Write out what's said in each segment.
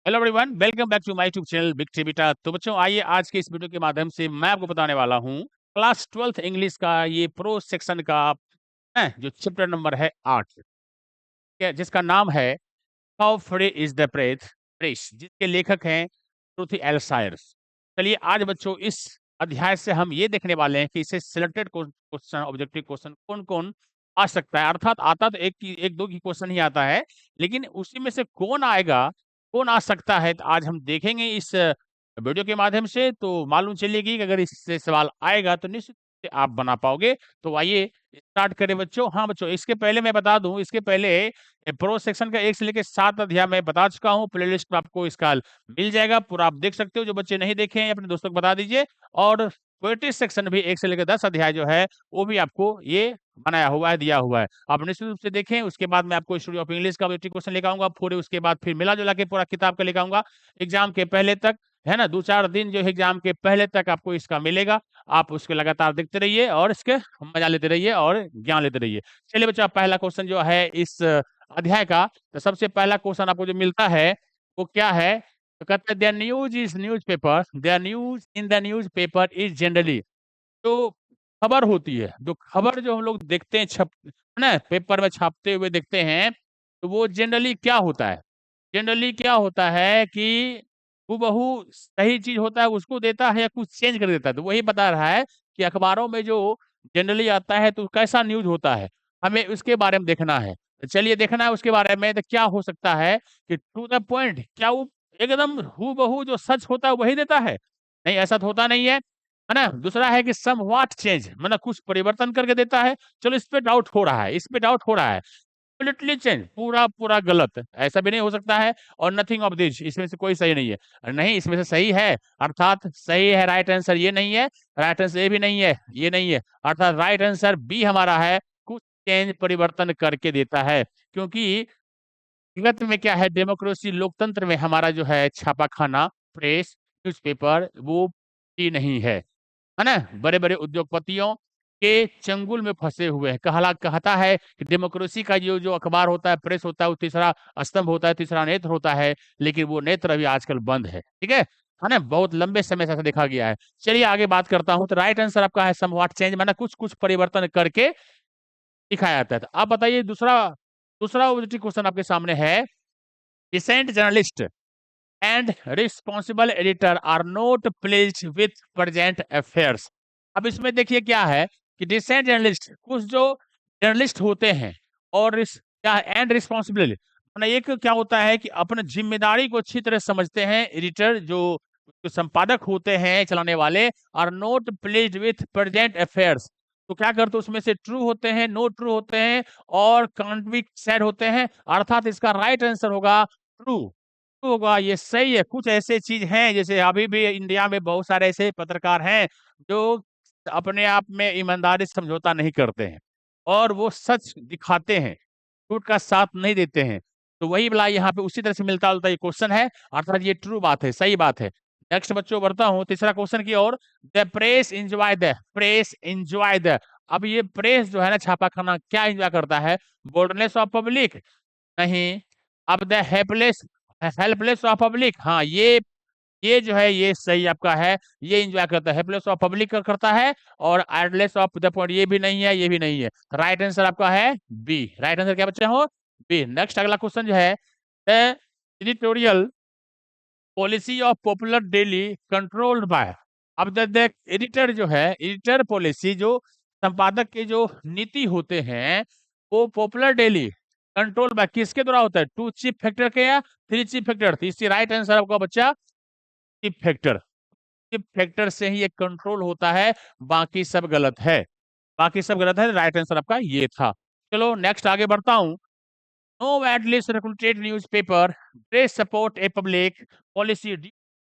Hello everyone, welcome back to my YouTube channel big T बेटा। तो बच्चों, आइए आज के इस वीडियो के माध्यम से मैं आपको बताने वाला हूँ क्लास 12th इंग्लिश का ये प्रो सेक्शन का जो चैप्टर नंबर है 8, जिसका नाम है हाउ फ्री इज द प्रेथ प्रेस, जिसके लेखक हैं रुथी एल सायर्स। चलिए आज बच्चों, इस अध्याय से हम ये देखने वाले हैं कि इसे सिलेक्टेड क्वेश्चन, ऑब्जेक्टिव क्वेश्चन कौन कौन आ सकता है। अर्थात आता तो एक दो की क्वेश्चन ही आता है, लेकिन उसी में से कौन आएगा, कौन आ सकता है, तो आज हम देखेंगे इस वीडियो के माध्यम से। तो मालूम चलेगी कि अगर इससे सवाल आएगा तो निश्चित रूप से आप बना पाओगे। तो आइए स्टार्ट करें बच्चों। हाँ बच्चों, इसके पहले मैं बता दूं, इसके पहले प्रो सेक्शन का 1 से लेकर 7 अध्याय मैं बता चुका हूँ। प्लेलिस्ट में आपको इसका मिल जाएगा, पूरा आप देख सकते हो। जो बच्चे नहीं देखे हैं अपने दोस्तों को बता दीजिए। और पोएट्री सेक्शन भी 1 से लेकर 10 अध्याय जो है वो भी आपको ये बनाया हुआ है, दिया हुआ है। आप निश्चित रूप से देखें। उसके बाद मैं आपको स्टोरी ऑफ इंग्लिश का क्वेश्चन लेकर आऊंगा पूरे, उसके बाद फिर मिला जुला के पूरा किताब का लेकर आऊंगा एग्जाम के पहले तक, है ना। 2-4 दिन जो है एग्जाम के पहले तक आपको इसका मिलेगा। आप उसको लगातार देखते रहिए और इसके मजा लेते रहिए और ज्ञान लेते रहिए। चलिए बच्चों, पहला क्वेश्चन जो है इस अध्याय का, तो सबसे पहला क्वेश्चन आपको जो मिलता है वो क्या है, तो कहते हैं there news is newspaper, there news in the newspaper is generally, जो खबर होती है, जो खबर जो हम लोग देखते हैं छप, है ना, पेपर में छापते हुए देखते हैं, तो वो जनरली क्या होता है, जनरली क्या होता है कि हूबहू सही चीज होता है उसको देता है या कुछ चेंज कर देता है। तो वही बता रहा है कि अखबारों में जो जनरली आता है तो कैसा न्यूज होता है, हमें उसके बारे में देखना है। तो चलिए देखना है उसके बारे में। तो क्या हो सकता है कि टू द पॉइंट, क्या वो एकदम हूबहू जो सच होता है वही देता है? नहीं, ऐसा तो होता नहीं है ना। दूसरा है कि सम व्हाट चेंज, मतलब कुछ परिवर्तन करके देता है। चलो इस पे डाउट हो रहा है, इस पे डाउट हो रहा है। कंप्लीटली चेंज, पूरा पूरा गलत, ऐसा भी नहीं हो सकता है। और नथिंग ऑफ दिस, इसमें से कोई सही नहीं है। नहीं, इसमें से सही है, अर्थात सही है। राइट आंसर ये नहीं है, राइट आंसर ये भी नहीं है, ये नहीं है। अर्थात राइट आंसर बी हमारा है, कुछ चेंज परिवर्तन करके देता है। क्योंकि विगत में क्या है, डेमोक्रेसी लोकतंत्र में हमारा जो है छापाखाना, प्रेस, न्यूज़पेपर वो ही नहीं है ना। बड़े बड़े उद्योगपतियों के चंगुल में फंसे हुए हैं। कहता है कि डेमोक्रेसी का जो जो अखबार होता है, प्रेस होता है, वो तीसरा स्तंभ होता है, तीसरा नेत्र होता है। लेकिन वो नेत्र अभी आजकल बंद है, ठीक है ना। बहुत लंबे समय से ऐसा देखा गया है। चलिए आगे बात करता हूं। तो राइट आंसर आपका है समव्हाट चेंज, माना कुछ कुछ परिवर्तन करके दिखाया जाता है। तो आप बताइए दूसरा, दूसरा क्वेश्चन आपके सामने है। Recent journalist and responsible editor are not pleased with present affairs. अब इसमें देखिए क्या है कि डिसेंट जर्नलिस्ट, कुछ जो जर्नलिस्ट होते हैं, और क्या एंड रिस्पॉन्सिबल, एक क्या होता है कि अपने जिम्मेदारी को अच्छी तरह समझते हैं एडिटर, जो संपादक होते हैं, चलाने वाले, are not pleased with present affairs. तो क्या करते हैं, उसमें से ट्रू होते हैं, नो ट्रू होते हैं, और कांट बी सैड होते हैं। अर्थात इसका राइट आंसर होगा ट्रू होगा। ये सही है। कुछ ऐसे चीज हैं, जैसे अभी भी इंडिया में बहुत सारे ऐसे पत्रकार हैं जो अपने आप में ईमानदारी से समझौता नहीं करते हैं और वो सच दिखाते हैं, झूठ का साथ नहीं देते हैं। तो वही वाला यहाँ पे उसी तरह से मिलता जुलता ये क्वेश्चन है, अर्थात ये ट्रू बात है, सही बात है। नेक्स्ट बच्चों बढ़ता हूँ तीसरा क्वेश्चन की ओर। The press enjoy the, press enjoy the. अब ये प्रेस जो है ना, छापाखाना, क्या एंजॉय करता है? Boldness of public? नहीं। अब the helpless, helpless of public, हाँ ये जो है ये सही आपका है। ये एंजॉय करता है, हेल्पलेस ऑफ पब्लिक करता है। और आइडलेस ऑफ द पॉइंट ये भी नहीं है, ये भी नहीं है। राइट आंसर आपका है बी। राइट आंसर क्या बच्चे हो? बी। नेक्स्ट अगला क्वेश्चन जो है, editorial policy of popular daily controlled by. अब द एडिटर जो है, एडिटर पॉलिसी, जो संपादक के जो नीति होते हैं, वो पॉपुलर डेली कंट्रोल बाय किसके द्वारा होता है? 2 चीफ फैक्टर के या 3 चीफ फैक्टर? तो इसकी राइट आंसर आपका बच्चा चीफ फैक्टर, चीफ फैक्टर से ही ये कंट्रोल होता है। बाकी सब गलत है, बाकी सब गलत है। राइट आंसर आपका ये था। चलो नेक्स्ट आगे बढ़ता हूं। No widely circulated newspaper, they support a public policy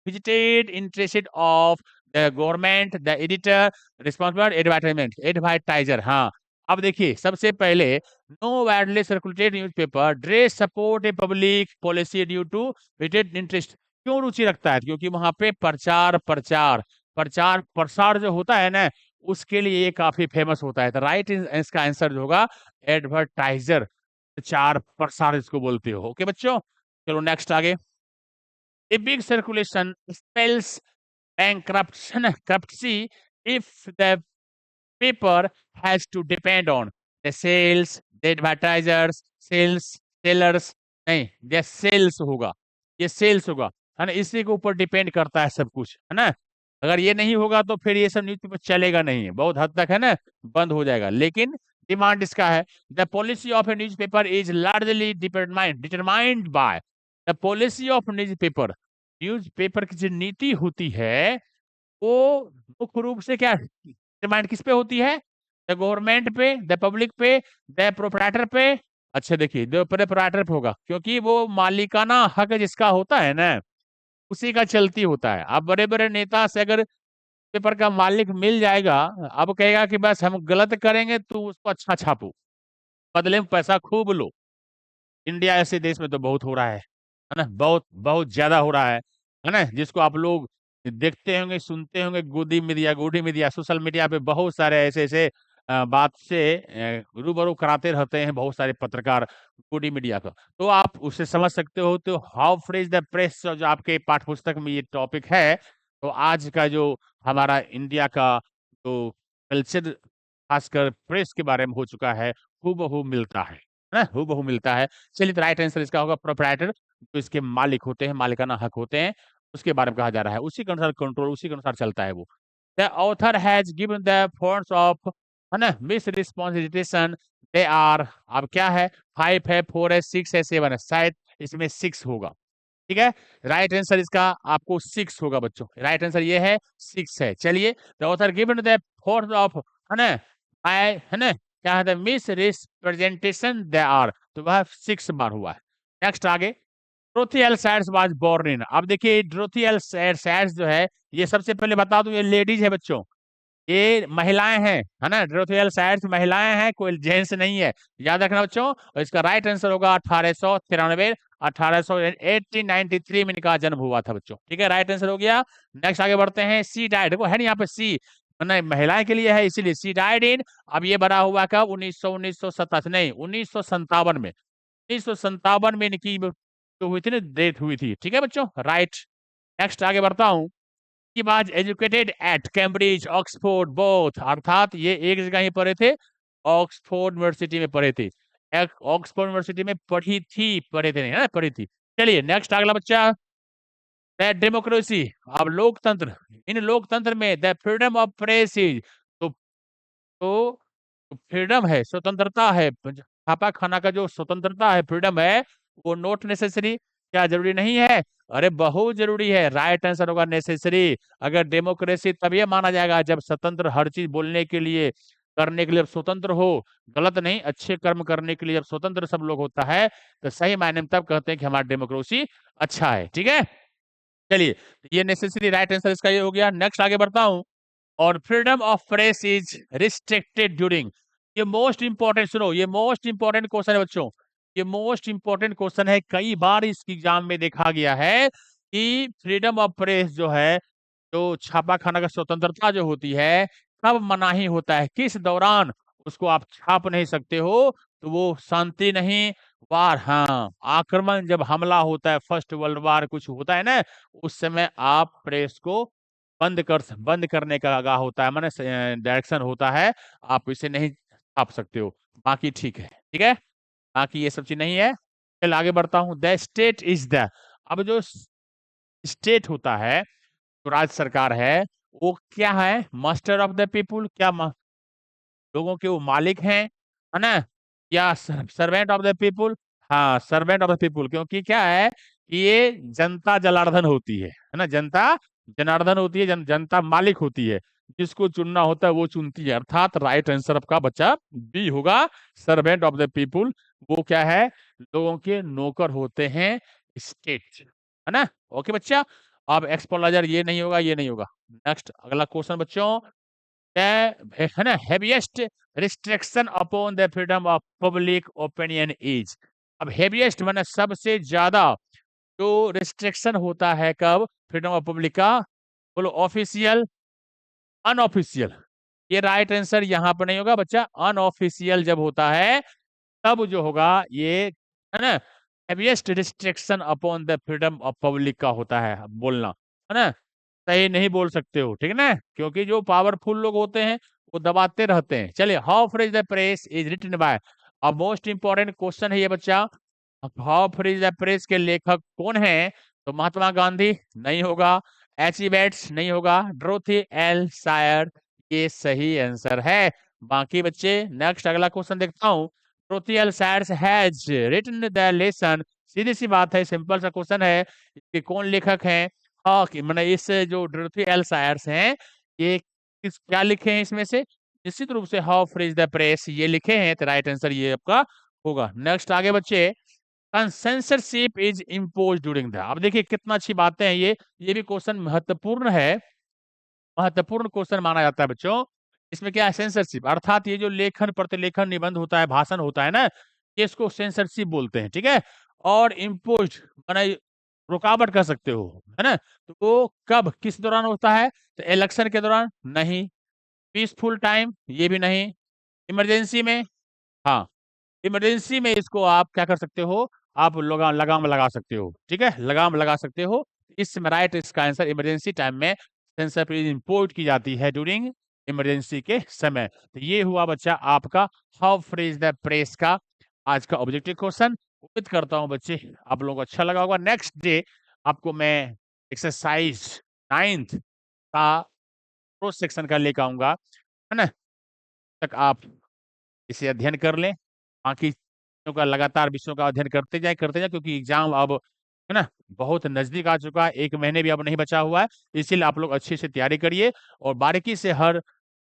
visited interested of the government, the editor responsible advertisement, advertiser। हाँ, अब देखिए सबसे पहले, no widely circulated newspaper, they support a public policy due to visited interest। क्यों रुचि रखता है? क्योंकि वहां पे प्रचार प्रचार प्रचार प्रसार जो होता है ना, उसके लिए ये काफी फेमस होता है। तो राइट इसका आंसर जो होगा एडवर्टाइजर, चार प्रसार इसको बोलते हो। ओके बच्चों, चलो नेक्स्ट आगे। A big circulation spells bankruptcy if the paper has to depend on the sales, the advertisers, sellers, नहीं, ये सेल्स होगा, ये सेल्स होगा, है ना, इसी के ऊपर डिपेंड करता है सब कुछ, है ना। अगर ये नहीं होगा तो फिर ये सब न्यूज़पेपर चलेगा नहीं, बहुत हद तक, है ना, बंद हो जाएगा। लेकिन डिमांड इसका है, the policy of A newspaper is largely determined by the policy of newspaper. Newspaper की जो नीति होती है वो मुख्य रूप से क्या डिमांड किस पे होती है? द गवर्नमेंट पे, द पब्लिक पे, द प्रोप्राइटर पे। अच्छा देखिए, द प्रोप्राइटर पे होगा, क्योंकि वो मालिकाना हक जिसका होता है ना, उसी का चलती होता है। अब बड़े बड़े नेता से अगर पेपर का मालिक मिल जाएगा, अब कहेगा कि बस हम गलत करेंगे तो उसको अच्छा छापो, बदले में पैसा खूब लो। इंडिया ऐसे देश में तो बहुत हो रहा है ना, बहुत बहुत ज्यादा हो रहा है ना, जिसको आप लोग देखते होंगे, सुनते होंगे, गोदी मीडिया, सोशल मीडिया पे बहुत सारे ऐसे ऐसे बात से रूबरू कराते रहते हैं बहुत सारे पत्रकार गोदी मीडिया का। तो आप उससे समझ सकते हो तो how free is the press, जो आपके पाठ्य पुस्तक में ये टॉपिक है। तो आज का जो हमारा इंडिया का जो कल्चर खासकर प्रेस के बारे में हो चुका है, हूबहू मिलता है ना, हूबहू मिलता है। चलिए, तो राइट आंसर इसका होगा प्रोप्राइटर, जो इसके मालिक होते हैं, मालिकाना हक होते हैं, उसके बारे में कहा जा रहा है, उसी के अनुसार कंट्रोल, उसी के अनुसार चलता है वो। The author has given the forms of, है ना, मिस रिस्पॉन्सिबिलिटेशन, दे आर, अब क्या है, 5 है, 4 है, 6 है, 7 है, शायद इसमें 6 होगा। ठीक है, राइट आंसर इसका आपको 6 होगा बच्चों, राइट आंसर ये है 6 है। चलिए, the author given the forms of, है ना, है ना, क्या है, मिस रिप्रेजेंटेशन दे आर, तो वह 6 बार हुआ है। नेक्स्ट आगे, Dorothy L Sayers was born in. अब देखिए, ड्रोथी एल सैड्स जो है, ये सबसे पहले बता दूं, ये लेडीज है बच्चों, ये महिलाएं हैं, है ना, ड्रोथियल साइड्स महिलाएं हैं, कोई जेंट्स नहीं है, याद रखना बच्चों। और इसका राइट आंसर होगा 1893, 1893 में इनका जन्म हुआ था बच्चों। ठीक है, राइट आंसर हो गया। नेक्स्ट आगे बढ़ते हैं, सी डाइड, देखो है ना यहाँ पे सी, ना महिलाएं के लिए है, इसीलिए सी डाइड इन। अब ये बड़ा हुआ कब, 1987 नहीं, 1957 में, 1957 में इनकी जो हुई थी ना, डेथ हुई थी। ठीक है बच्चों, राइट। नेक्स्ट आगे बढ़ता हूँ, he was educated eight Cambridge, Oxford both, अर्थात ये एक जगह ही पढ़े थे, ऑक्सफोर्ड यूनिवर्सिटी में पढ़े थे, ऑक्सफोर्ड यूनिवर्सिटी में पढ़े थे नहीं, है ना, पढ़ी थी। चलिए, नेक्स्ट अगला बच्चा, द डेमोक्रेसी, अब लोकतंत्र, इन लोकतंत्र में the freedom of press is, तो फ्रीडम है, स्वतंत्रता है, छापा खाना का जो स्वतंत्रता है, फ्रीडम है, वो नोट नेसेसरी, क्या जरूरी नहीं है? अरे बहुत जरूरी है, राइट आंसर होगा नेसेसरी। अगर डेमोक्रेसी तब ये माना जाएगा जब स्वतंत्र, हर चीज बोलने के लिए, करने के लिए स्वतंत्र हो, गलत नहीं, अच्छे कर्म करने के लिए जब स्वतंत्र सब लोग होता है, तो सही मायने में तब कहते हैं कि हमारा डेमोक्रेसी अच्छा है। ठीक है, चलिए, ये नेसेसरी राइट आंसर इसका ये हो गया। नेक्स्ट आगे बढ़ता हूं, और freedom of press is restricted during, ये मोस्ट इंपॉर्टेंट, सुनो, ये मोस्ट इंपॉर्टेंट क्वेश्चन है बच्चों, ये मोस्ट इंपॉर्टेंट क्वेश्चन है, कई बार इस एग्जाम में देखा गया है कि फ्रीडम ऑफ प्रेस जो है, जो छापा खाना का स्वतंत्रता जो होती है, कब मनाही होता है, किस दौरान उसको आप छाप नहीं सकते हो, तो वो शांति नहीं, वार, हाँ, आक्रमण, जब हमला होता है, फर्स्ट वर्ल्ड वार कुछ होता है ना, उस समय आप प्रेस को बंद करने का आगाह होता है, माने डायरेक्शन होता है, आप इसे नहीं छाप सकते हो। बाकी ठीक है, ठीक है, बाकी ये सब चीज नहीं है। चल आगे बढ़ता हूँ, द स्टेट इज द, अब जो स्टेट होता है, जो राज्य सरकार है, वो क्या है, मास्टर ऑफ द पीपुल, क्या लोगों के वो मालिक हैं, है ना, या सर्वेंट ऑफ द पीपुल, हाँ, सर्वेंट ऑफ द पीपुल, क्योंकि क्या है कि ये जनता जनार्दन होती है ना, जनता जनार्दन होती है, जनता मालिक होती है, जिसको चुनना होता है वो चुनती है, अर्थात राइट आंसर आपका बच्चा बी होगा, सर्वेंट ऑफ द पीपुल। वो क्या है, लोगों के नौकर होते हैं, स्टेट, है ना। ओके बच्चा, अब एक्सपोलाइजर ये नहीं होगा, ये नहीं होगा। नेक्स्ट अगला क्वेश्चन बच्चों, है ना, heaviest restriction upon the freedom of public opinion is, अब हेवीएस्ट माने सबसे ज्यादा जो रिस्ट्रिक्शन होता है, कब, फ्रीडम ऑफ पब्लिक का, बोलो, ऑफिशियल, अनऑफिशियल, ये राइट आंसर यहाँ पर नहीं होगा बच्चा, अनऑफिशियल जब होता है तब जो होगा ये, है ना, heaviest restriction upon the freedom of public का होता है बोलना, है ना? सही नहीं बोल सकते हो, ठीक है ना? क्योंकि जो पावरफुल लोग होते हैं वो दबाते रहते हैं। चलिए, how free is the press is written by. अब मोस्ट इंपॉर्टेंट क्वेश्चन है ये बच्चा, how free is the press के लेखक कौन है? तो महात्मा गांधी नहीं होगा, एच ई बेट्स नहीं होगा, डोरोथी एल सायर ये सही आंसर है। बाकी बच्चे नेक्स्ट अगला क्वेश्चन देखता हूँ। Dorothy L Sayers has written the lesson. सीधी सी बात है, सिंपल सा क्वेश्चन है कि कौन लेखक हैं? हाँ, कि मैंने इस जो डोरोथी एल सायर्स हैं, ये किस क्या लिखे हैं इसमें से? निश्चित रूप से how free is the press ये लिखे हैं, तो राइट आंसर ये आपका होगा। नेक्स्ट आगे बच्चे, censorship is imposed during the. अब देखिए कितना अच्छी बातें हैं ये भी क्वेश्चन महत्वपूर्ण है, महत्वपूर्ण क्वेश्चन माना जाता है बच्चों। इसमें क्या है? सेंसरशिप, अर्थात ये जो लेखन प्रतिलेखन निबंध होता है, भाषण होता है ना, ये इसको सेंसरशिप बोलते हैं, ठीक है? और इम्पोज माने रुकावट कर सकते हो, है ना? तो वो कब किस दौरान होता है? तो इलेक्शन के दौरान नहीं, पीसफुल टाइम ये भी नहीं, इमरजेंसी में हाँ, इमरजेंसी में इसको आप क्या कर सकते हो? आप लगाम लगाम लगा सकते हो, ठीक है? लगाम लगा सकते हो। इसमें राइट इसका आंसर इमरजेंसी टाइम में सेंसर इंपोर्ट की जाती है ड्यूरिंग इमरजेंसी के समय। तो ये हुआ बच्चा आपका how free is the press का आज का ऑब्जेक्टिव क्वेश्चन। उम्मीद करता हूँ बच्चे आप लोगों को अच्छा लगा होगा। नेक्स्ट डे आपको मैं एक्सरसाइज 9th का प्रो सेक्शन का लेकर आऊंगा, है ना? तक आप इसे अध्ययन कर लें। बाकी विषयों का लगातार विषयों का अध्ययन करते जाएं, क्योंकि एग्जाम अब है ना बहुत नजदीक आ चुका है, 1 महीने भी अब नहीं बचा हुआ है। इसीलिए आप लोग अच्छे से तैयारी करिए और बारीकी से हर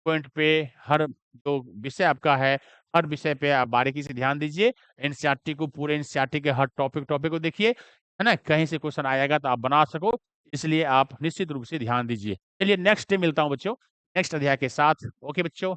पॉइंट पे, हर जो विषय आपका है, हर विषय पे आप बारीकी से ध्यान दीजिए। एनसीईआरटी को, पूरे एनसीईआरटी के हर टॉपिक टॉपिक को देखिए, है ना? कहीं से क्वेश्चन आएगा तो आप बना सको, इसलिए आप निश्चित रूप से ध्यान दीजिए। चलिए नेक्स्ट डे मिलता हूँ बच्चों, नेक्स्ट अध्याय के साथ। ओके बच्चों।